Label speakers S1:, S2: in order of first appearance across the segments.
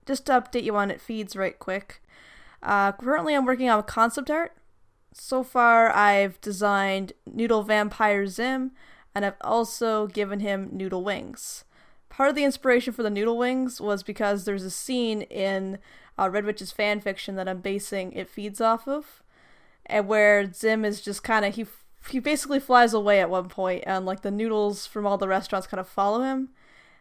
S1: just to update you on it feeds right quick. Currently I'm working on concept art. So far I've designed Noodle Vampire Zim, and I've also given him Noodle Wings. Part of the inspiration for the Noodle Wings was because there's a scene in Red Witch's fanfiction that I'm basing It Feeds off of, and where Zim is just kind of, he basically flies away at one point, and like the noodles from all the restaurants kind of follow him,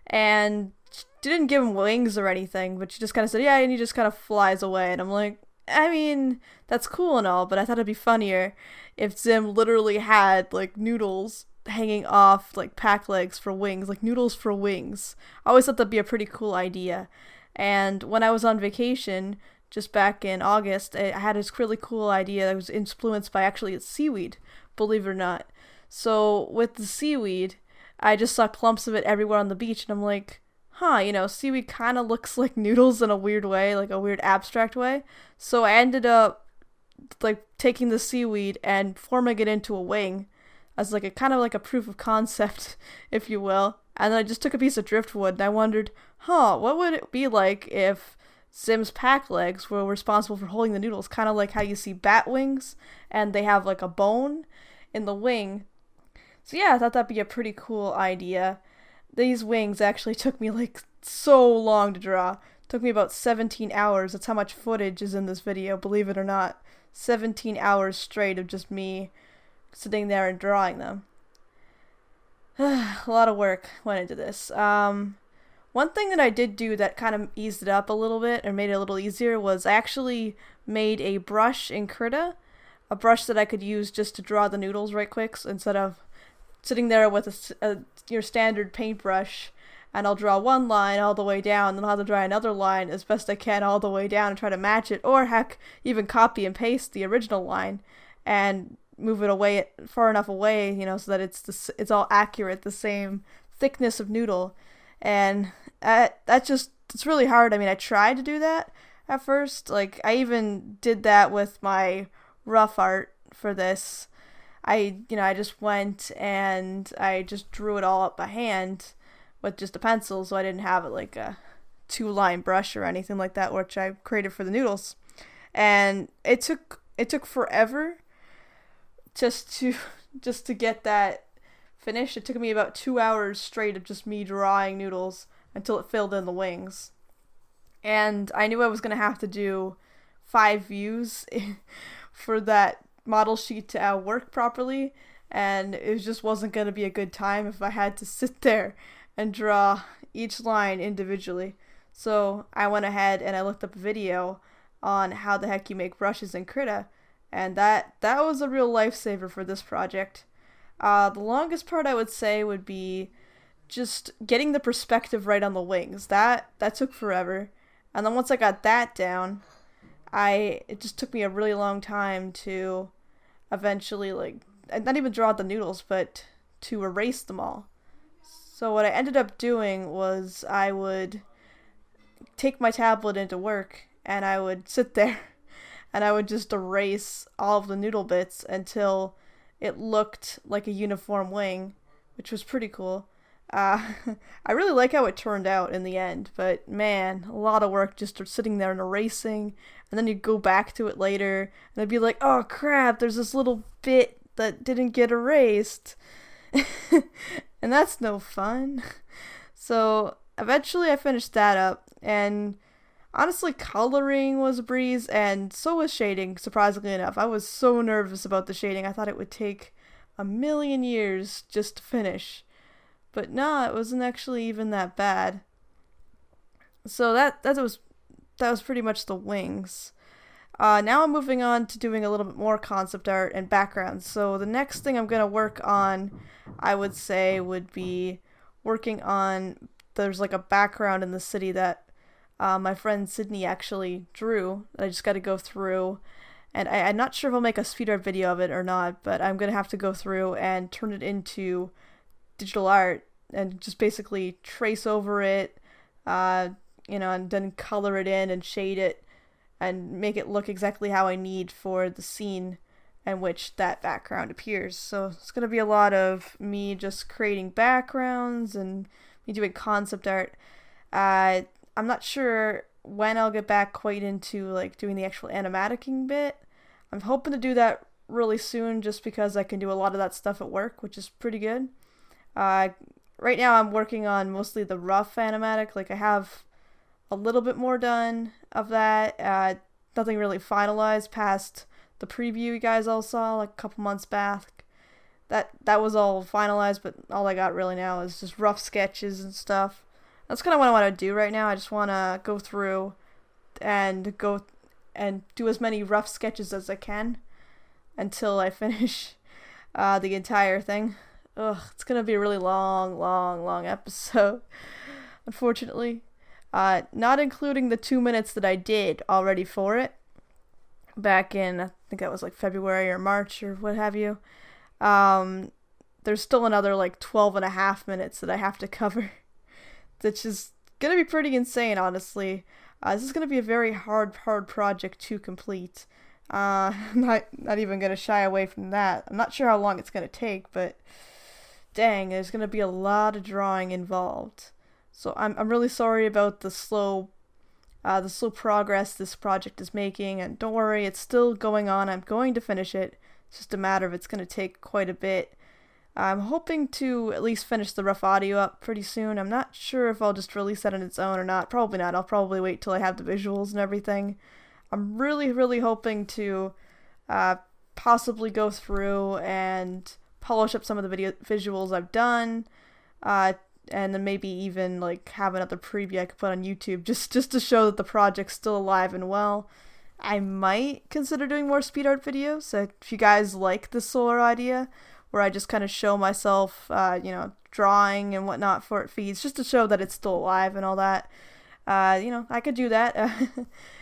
S1: and she didn't give him wings or anything, but she just kind of said, yeah, and he just kind of flies away, and I'm like, I mean, that's cool and all, but I thought it'd be funnier if Zim literally had like noodles hanging off like pack legs for wings, like noodles for wings. I always thought that'd be a pretty cool idea. And when I was on vacation, just back in August, I had this really cool idea that was influenced by actually seaweed, believe it or not. So with the seaweed, I just saw clumps of it everywhere on the beach, and I'm like, huh, seaweed kind of looks like noodles in a weird way, like a weird abstract way. So I ended up like taking the seaweed and forming it into a wing as like a kind of like a proof of concept, if you will. And then I just took a piece of driftwood and I wondered, what would it be like if Zim's pack legs were responsible for holding the noodles, kind of like how you see bat wings and they have like a bone in the wing. So yeah, I thought that'd be a pretty cool idea. These wings actually took me like so long to draw. It took me about 17 hours. That's how much footage is in this video, believe it or not. 17 hours straight of just me sitting there and drawing them. A lot of work went into this. One thing that I did do that kind of eased it up a little bit or made it a little easier was I actually made a brush in Krita, a brush that I could use just to draw the noodles right quick, so instead of sitting there with your standard paintbrush and I'll draw one line all the way down, then I'll have to draw another line as best I can all the way down and try to match it, or heck, even copy and paste the original line and move it away far enough away, so that it's all accurate, the same thickness of noodle. And it's really hard. I mean, I tried to do that at first. Like, I even did that with my rough art for this. I just went and I just drew it all up by hand with just a pencil, so I didn't have it like a 2-line brush or anything like that, which I created for the noodles. And it took forever just to get that finished. It took me about 2 hours straight of just me drawing noodles until it filled in the wings. And I knew I was going to have to do 5 views for that model sheet to work properly, and it just wasn't going to be a good time if I had to sit there and draw each line individually. So I went ahead and I looked up a video on how the heck you make brushes in Krita, and that was a real lifesaver for this project. The longest part I would say would be just getting the perspective right on the wings. That took forever. And then once I got that down, it just took me a really long time to eventually, like, not even draw out the noodles, but to erase them all. So what I ended up doing was I would take my tablet into work and I would sit there and I would just erase all of the noodle bits until it looked like a uniform wing, which was pretty cool. I really like how it turned out in the end, but man, a lot of work just sitting there and erasing, and then you go back to it later, and it'd be like, oh crap, there's this little bit that didn't get erased. And that's no fun. So eventually I finished that up, and honestly, coloring was a breeze, and so was shading, surprisingly enough. I was so nervous about the shading. I thought it would take a million years just to finish. But no, it wasn't actually even that bad. So that was pretty much the wings. Now I'm moving on to doing a little bit more concept art and backgrounds. So the next thing I'm going to work on, I would say, would be working on, there's like a background in the city that my friend Sydney actually drew. I just got to go through, and I'm not sure if I'll make a speed art video of it or not, but I'm going to have to go through and turn it into digital art and just basically trace over it, and then color it in and shade it and make it look exactly how I need for the scene in which that background appears. So it's going to be a lot of me just creating backgrounds and me doing concept art. I'm not sure when I'll get back quite into like doing the actual animaticing bit. I'm hoping to do that really soon just because I can do a lot of that stuff at work, which is pretty good. Uh, right now I'm working on mostly the rough animatic. Like I have a little bit more done of that. Nothing really finalized past the preview you guys all saw like a couple months back. That was all finalized, but all I got really now is just rough sketches and stuff. That's kind of what I want to do right now. I just want to go through and do as many rough sketches as I can until I finish the entire thing. Ugh, it's gonna be a really long episode, unfortunately. Not including the 2 minutes that I did already for it back in, I think that was like February or March or what have you. There's still another like 12.5 minutes that I have to cover, which is gonna be pretty insane, honestly. This is gonna be a very hard project to complete. Not even gonna shy away from that. I'm not sure how long it's gonna take, but dang, there's gonna be a lot of drawing involved. So I'm really sorry about the slow progress this project is making, and don't worry, it's still going on. I'm going to finish it. It's just a matter of it's going to take quite a bit. I'm hoping to at least finish the rough audio up pretty soon. I'm not sure if I'll just release that on its own or not. Probably not. I'll probably wait till I have the visuals and everything. I'm really hoping to possibly go through and polish up some of the visuals I've done, and then maybe even like have another preview I could put on YouTube just to show that the project's still alive and well. I might consider doing more speed art videos. So if you guys like the solar idea, where I just kind of show myself, drawing and whatnot for it feeds, just to show that it's still alive and all that, I could do that.